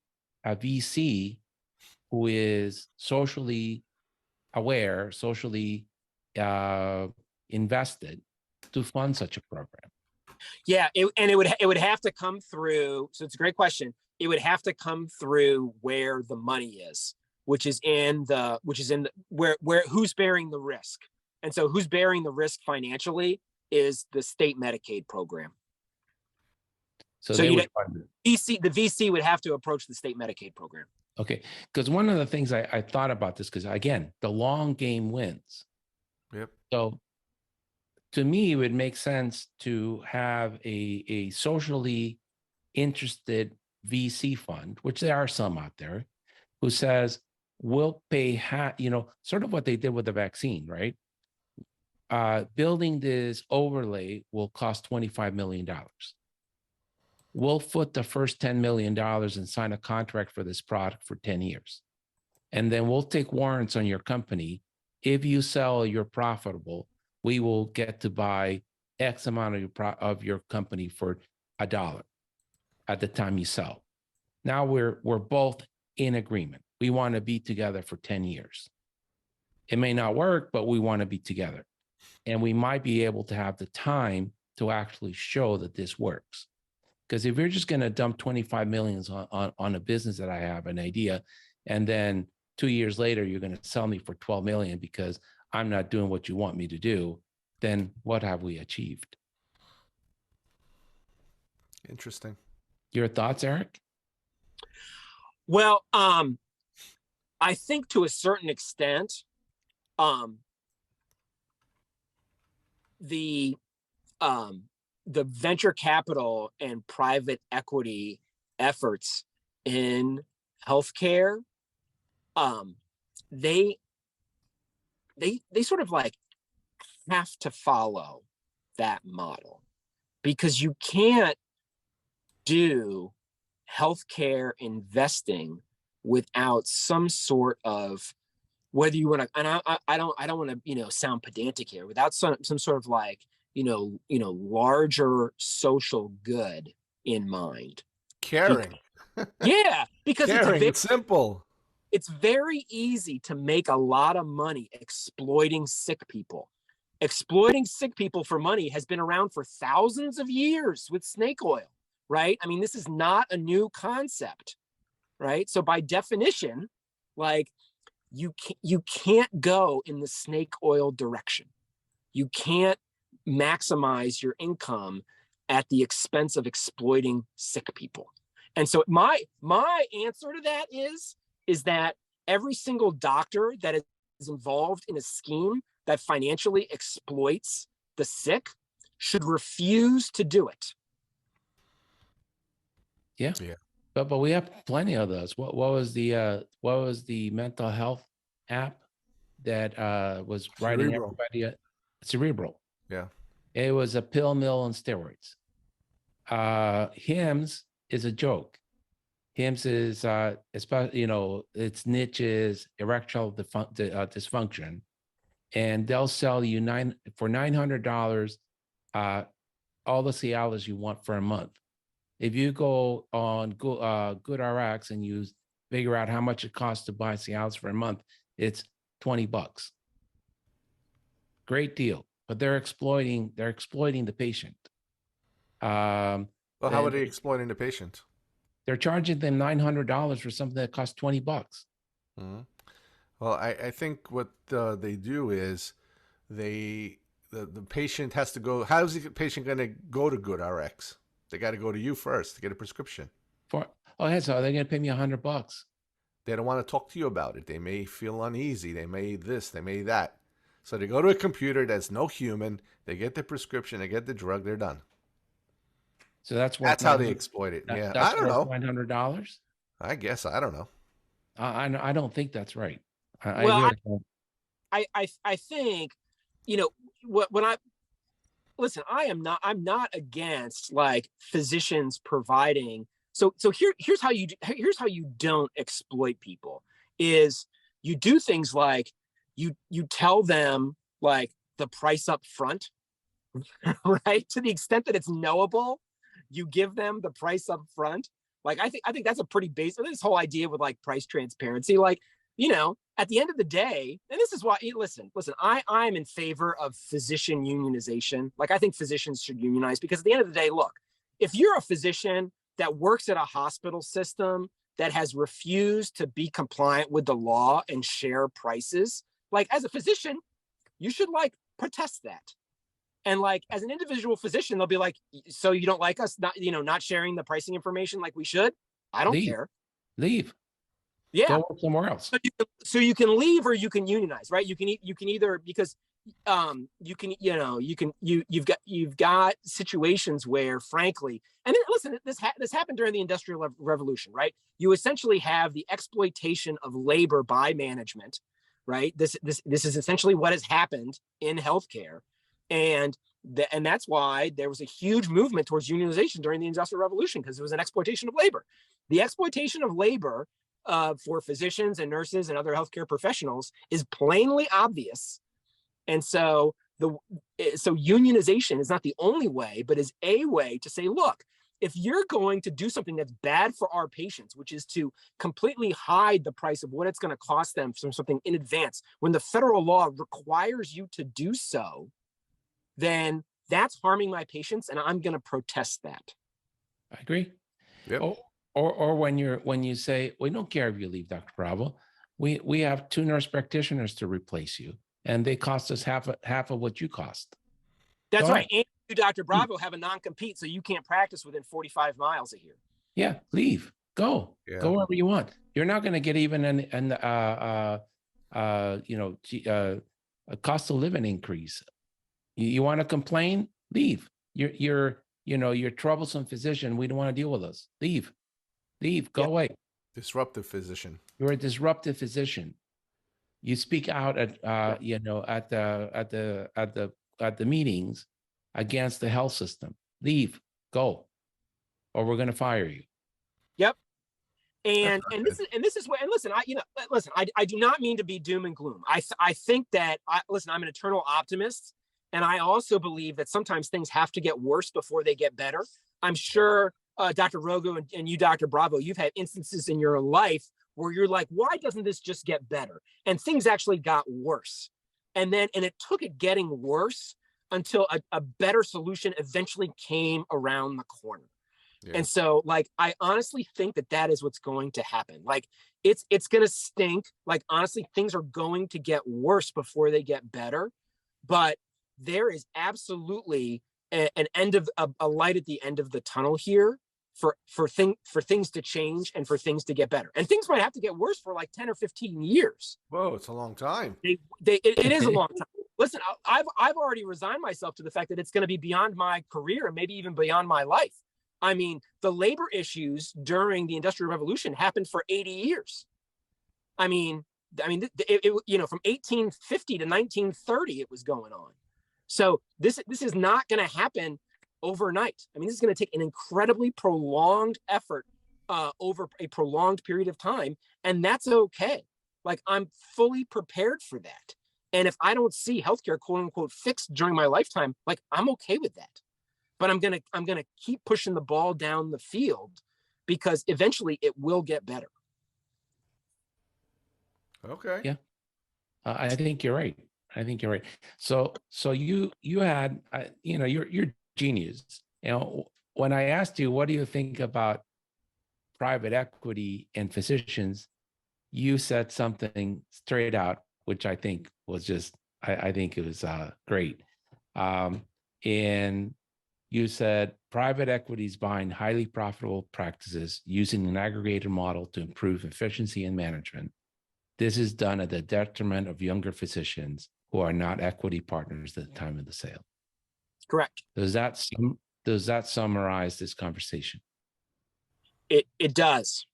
a VC who is socially aware, socially invested to fund such a program? Yeah, it would have to come through. So it's a great question. It would have to come through where the money is, which is in the where who's bearing the risk. And so who's bearing the risk financially is the state Medicaid program. So they would fund it. The VC would have to approach the state Medicaid program. Okay, because one of the things I thought about this, because again, the long game wins. Yep. So to me, it would make sense to have a socially interested VC fund, which there are some out there, who says, we'll pay, sort of what they did with the vaccine, right? Building this overlay will cost $25 million. We'll foot the first $10 million and sign a contract for this product for 10 years. And then we'll take warrants on your company. If you sell, you're profitable, we will get to buy X amount of your company for $1 at the time you sell. Now we're both in agreement. We want to be together for 10 years. It may not work, but we want to be together. And we might be able to have the time to actually show that this works. Because if you're just going to dump 25 millions on a business that I have an idea, and then 2 years later, you're going to sell me for 12 million because I'm not doing what you want me to do, then what have we achieved? Interesting. Your thoughts, Eric? Well, I think to a certain extent, the venture capital and private equity efforts in healthcare, they sort of like have to follow that model, because you can't do healthcare investing without some sort of, whether you want to, and I don't want to sound pedantic here, without some sort of like larger social good in mind. Caring. Yeah, because Caring. It's simple. It's very easy to make a lot of money exploiting sick people. Exploiting sick people for money has been around for thousands of years with snake oil, right? I mean, this is not a new concept, right? So by definition, like you can't go in the snake oil direction. You can't maximize your income at the expense of exploiting sick people. And so my answer to that is that every single doctor that is involved in a scheme that financially exploits the sick should refuse to do it. Yeah. But we have plenty of those. What was the mental health app that was writing everybody Cerebral? Yeah. It was a pill mill on steroids. HIMSS is a joke. HIMSS is especially its niche is erectile dysfunction, and they'll sell you $900 all the Cialis you want for a month. If you go on GoodRx and you figure out how much it costs to buy Cialis for a month, it's $20. Great deal, but they're exploiting the patient. Well, how are they exploiting the patient? They're charging them $900 for something that costs $20. Mm-hmm. Well, I think what they do is the patient has to go. How is the patient going to go to GoodRx? They got to go to you first to get a prescription. So they're going to pay me $100. They don't want to talk to you about it. They may feel uneasy. They may this. They may that. So they go to a computer that's no human. They get the prescription. They get the drug. They're done. So that's how they exploit it. Yeah, I don't know. $900. I guess I don't know. I don't think that's right. I think, when I'm not against like physicians providing. So here's how you don't exploit people is you do things like you tell them like the price up front, right? To the extent that it's knowable, you give them the price up front. Like, I think that's a pretty basic, this whole idea with like price transparency, like, at the end of the day, and this is why, listen, I'm in favor of physician unionization. Like, I think physicians should unionize because at the end of the day, look, if you're a physician that works at a hospital system that has refused to be compliant with the law and share prices, like as a physician, you should like protest that. And like, as an individual physician, they'll be like, so you don't like us not sharing the pricing information like we should? I don't care. Leave. Yeah. Go work somewhere else. So you can leave or you can unionize, right? You can either, because you've got situations where, frankly, and then, listen, this happened during the Industrial Revolution, right? You essentially have the exploitation of labor by management, right? This is essentially what has happened in healthcare. And that's why there was a huge movement towards unionization during the Industrial Revolution, because it was an exploitation of labor. The exploitation of labor for physicians and nurses and other healthcare professionals is plainly obvious. And so unionization is not the only way, but is a way to say, look, if you're going to do something that's bad for our patients, which is to completely hide the price of what it's going to cost them from something in advance, when the federal law requires you to do so, then that's harming my patients, and I'm going to protest that. I agree. Yep. Or when you say, we don't care if you leave, Dr. Bravo. We have 2 nurse practitioners to replace you, and they cost us half of what you cost. That's right. And you, Dr. Bravo, have a non-compete, so you can't practice within 45 miles of here. Yeah, leave. Go. Yeah. Go wherever you want. You're not going to get even a cost of living increase. You want to complain? Leave. You're troublesome physician. We don't want to deal with us. Leave. Go away. Disruptive physician. You're a disruptive physician. You speak out at the meetings against the health system. Leave. Go, or we're going to fire you. Yep. And this is where, and listen, I do not mean to be doom and gloom. I think that I'm an eternal optimist. And I also believe that sometimes things have to get worse before they get better. I'm sure Dr. Rogo and you, Dr. Bravo, you've had instances in your life where you're like, why doesn't this just get better? And things actually got worse. And it took it getting worse until a better solution eventually came around the corner. Yeah. And so, like, I honestly think that is what's going to happen. Like, it's going to stink. Like, honestly, things are going to get worse before they get better. But there is absolutely an end of a light at the end of the tunnel here for things to change and for things to get better. And things might have to get worse for like 10 or 15 years. Whoa, it's a long time. It is a long time. Listen, I've already resigned myself to the fact that it's going to be beyond my career and maybe even beyond my life. I mean, the labor issues during the Industrial Revolution happened for 80 years. I mean, from 1850 to 1930, it was going on. So this is not going to happen overnight. I mean, this is going to take an incredibly prolonged effort over a prolonged period of time, and that's okay. Like, I'm fully prepared for that. And if I don't see healthcare quote unquote fixed during my lifetime, like I'm okay with that. But I'm gonna keep pushing the ball down the field because eventually it will get better. Okay. Yeah, I think you're right. I think you're right. So you had, you're genius. When I asked you, what do you think about private equity and physicians, you said something straight out, which I think was just, I think it was great. And you said private equity is buying highly profitable practices using an aggregated model to improve efficiency and management. This is done at the detriment of younger physicians who are not equity partners at the time of the sale. Correct. Does that summarize this conversation? It does.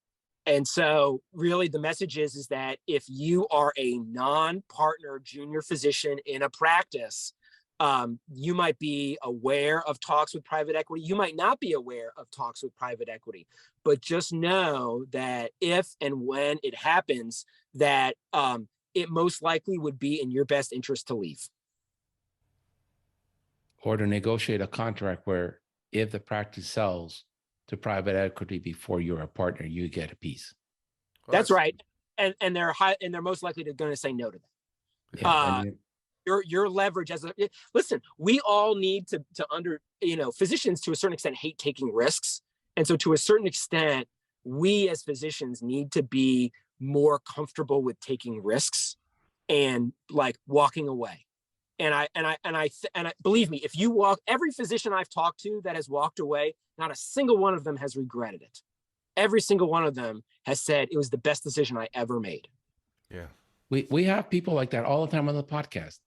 And so really the message is that if you are a non-partner junior physician in a practice, you might be aware of talks with private equity. You might not be aware of talks with private equity, but just know that if and when it happens, that it most likely would be in your best interest to leave. Or to negotiate a contract where if the practice sells to private equity before you're a partner, you get a piece. Well, That's right. And they're most likely going to say no to that. Yeah, Your leverage listen, we all need to physicians to a certain extent hate taking risks. And so to a certain extent, we as physicians need to be more comfortable with taking risks and like walking away. And I believe me, if you walk, every physician I've talked to that has walked away, not a single one of them has regretted it. Every single one of them has said it was the best decision I ever made. Yeah. We have people like that all the time on the podcast.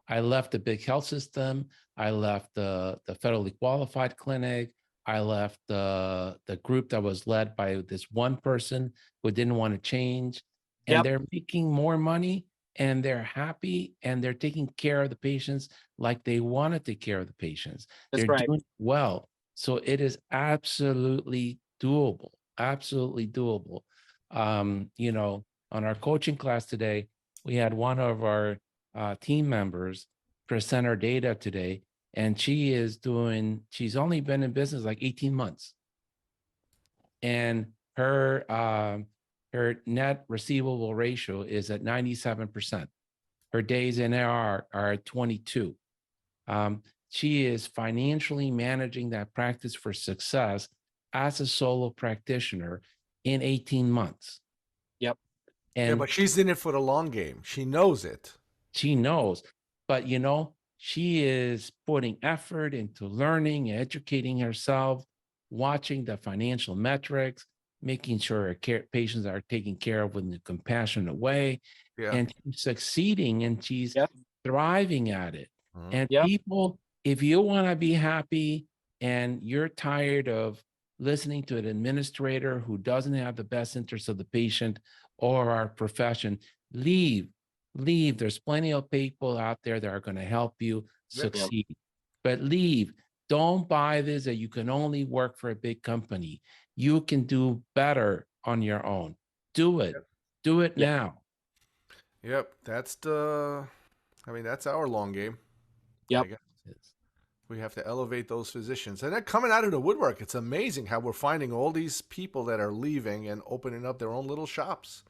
I left the big health system. I left the federally qualified clinic. I left the group that was led by this one person who didn't want to change. And Yep. they're making more money and they're happy and they're taking care of the patients like they want to take care of the patients. That's They're right. doing well. So it is absolutely doable. Absolutely doable. On our coaching class today, we had one of our team members present her data today, and she's only been in business like 18 months. And her net receivable ratio is at 97%. Her days in AR are at 22. She is financially managing that practice for success as a solo practitioner in 18 months. Yep. And but she's in it for the long game. She knows it. She knows, but she is putting effort into learning, educating herself, watching the financial metrics, making sure her patients are taken care of in a compassionate way. Yeah. And she's succeeding and she's thriving at it. And people, if you want to be happy and you're tired of listening to an administrator who doesn't have the best interest of the patient or our profession, leave. There's plenty of people out there that are going to help you succeed. But leave. Don't buy this that you can only work for a big company. You can do better on your own. Do it. Do it now. Yep. That's our long game. Yep. We have to elevate those physicians. And they're coming out of the woodwork. It's amazing how we're finding all these people that are leaving and opening up their own little shops.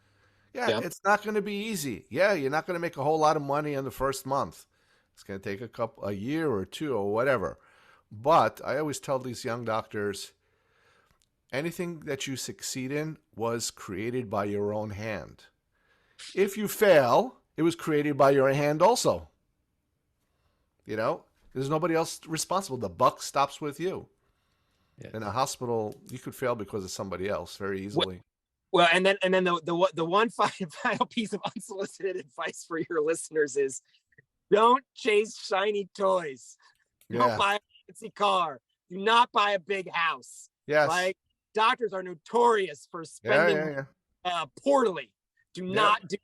Yeah, it's not going to be easy. Yeah, you're not going to make a whole lot of money in the first month. It's going to take a year or two or whatever. But I always tell these young doctors, anything that you succeed in was created by your own hand. If you fail, it was created by your hand also. There's nobody else responsible. The buck stops with you. Yeah. In a hospital, you could fail because of somebody else very easily. Well, and then the one final piece of unsolicited advice for your listeners is, don't chase shiny toys. Don't buy a fancy car. Do not buy a big house. Yes. Like, doctors are notorious for spending poorly. Do not do,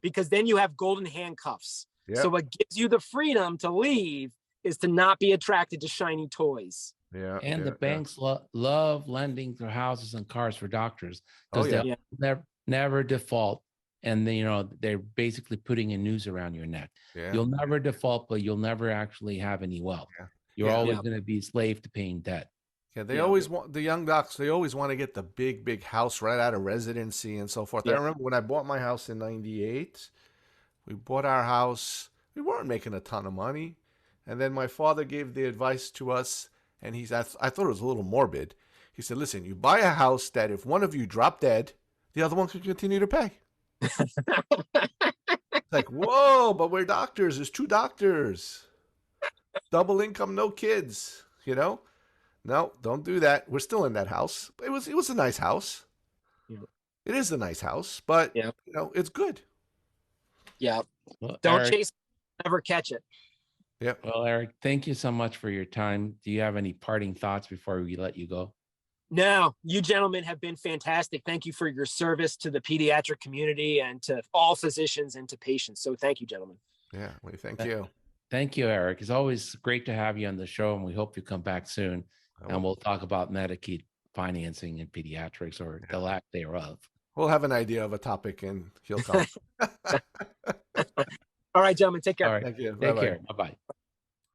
because then you have golden handcuffs. Yep. So what gives you the freedom to leave is to not be attracted to shiny toys. Yeah, and the banks love lending their houses and cars for doctors because they'll never default. and then, they're basically putting a noose around your neck. Yeah. You'll never default, but you'll never actually have any wealth. Yeah. You're Yeah. always Yeah. going to be a slave to paying debt. Yeah, they Yeah. always want the young docs. They always want to get the big house right out of residency and so forth. I Yeah. remember when I bought my house in '98. We bought our house. We weren't making a ton of money, and then my father gave the advice to us, and I thought it was a little morbid. He said, "Listen, you buy a house that if one of you drop dead, the other one can continue to pay." It's like, whoa, but we're doctors. There's 2 doctors, double income, no kids. No, don't do that. We're still in that house. It was a nice house. Yeah. It is a nice house, but Yeah. it's good. Yeah. Well, Don't Eric, chase, never catch it. Yeah. well, Eric, thank you so much for your time. Do you have any parting thoughts before we let you go? No, you gentlemen have been fantastic. Thank you for your service to the pediatric community and to all physicians and to patients. So thank you, gentlemen. Yeah. Well, thank you. Thank you, Eric. It's always great to have you on the show, and we hope you come back soon. And we'll talk about Medicaid financing in pediatrics, or the lack thereof. We'll have an idea of a topic and he'll come. All right, gentlemen, take care. All right. Thank you. Take Bye-bye. care. Bye-bye.